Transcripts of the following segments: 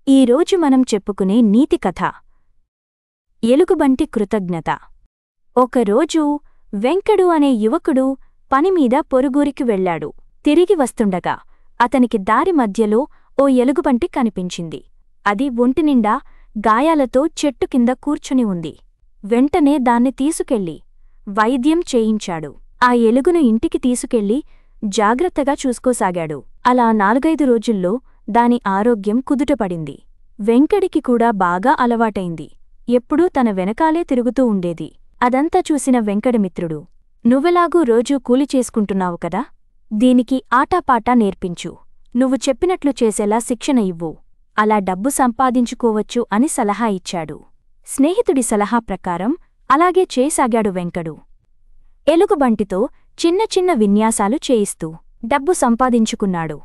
ఈరోజు మనం చెప్పుకునే నీతి కథ ఎలుగుబంటి కృతజ్ఞత. ఒకరోజు వెంకడు అనే యువకుడు పనిమీద పొరుగురికి వెళ్లాడు. తిరిగి వస్తుండగా అతనికి దారి మధ్యలో ఓ ఎలుగుబంటి కనిపించింది. అది ఒంటినిండా గాయాలతో చెట్టు కింద కూర్చుని ఉంది. వెంటనే దాన్ని తీసుకెళ్లి వైద్యం చేయించాడు. ఆ ఎలుగును ఇంటికి తీసుకెళ్లి జాగ్రత్తగా చూసుకోసాగాడు. అలా 4-5 రోజుల్లో దాని ఆరోగ్యం కుదుటపడింది. వెంకడికి కూడా బాగా అలవాటైంది. ఎప్పుడూ తన వెనకాలే తిరుగుతూ ఉండేది. అదంతా చూసిన వెంకటమిత్రుడు, నువ్వెలాగూ రోజూ కూలి చేసుకుంటున్నావు కదా, దీనికి ఆటాపాటా నేర్పించు. నువ్వు చెప్పినట్లు చేసేలా శిక్షణ ఇవ్వు. అలా డబ్బు సంపాదించుకోవచ్చు అని సలహా ఇచ్చాడు. స్నేహితుడి సలహా ప్రకారం అలాగే చేసాగాడు వెంకడు. ఎలుగుబంటితో చిన్న చిన్న విన్యాసాలు చేయిస్తూ డబ్బు సంపాదించుకున్నాడు.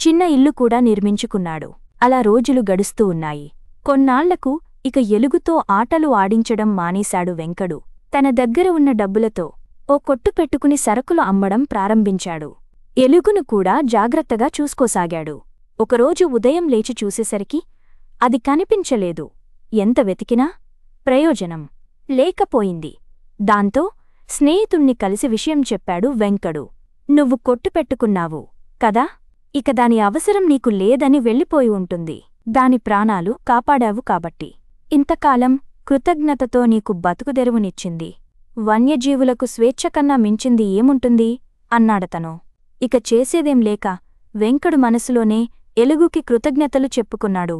చిన్న ఇల్లు కూడా నిర్మించుకున్నాడు. అలా రోజులు గడుస్తూ ఉన్నాయి. కొన్నాళ్లకు ఇక ఎలుగుతో ఆటలు ఆడించడం మానేశాడు వెంకడు. తన దగ్గర ఉన్న డబ్బులతో ఓ కొట్టు పెట్టుకుని సరకులు అమ్మడం ప్రారంభించాడు. ఎలుగును కూడా జాగ్రత్తగా చూసుకోసాగాడు. ఒకరోజు ఉదయం లేచి చూసేసరికి అది కనిపించలేదు. ఎంత వెతికినా ప్రయోజనం లేకపోయింది. దాంతో స్నేహితుణ్ణి కలిసి విషయం చెప్పాడు వెంకడు. నువ్వు కొట్టు పెట్టుకున్నావు కదా, ఇక దాని అవసరం నీకు లేదని వెళ్ళిపోయి ఉంటుంది. దాని ప్రాణాలు కాపాడావు కాబట్టి ఇంతకాలం కృతజ్ఞతతో నీకు బతుకుదెరువునిచ్చింది. వన్యజీవులకు స్వేచ్ఛ కన్నా మించింది ఏముంటుంది అన్నాడతను. ఇక చేసేదేం లేక వెంకడు మనసులోనే ఎలుగుకి కృతజ్ఞతలు చెప్పుకున్నాడు.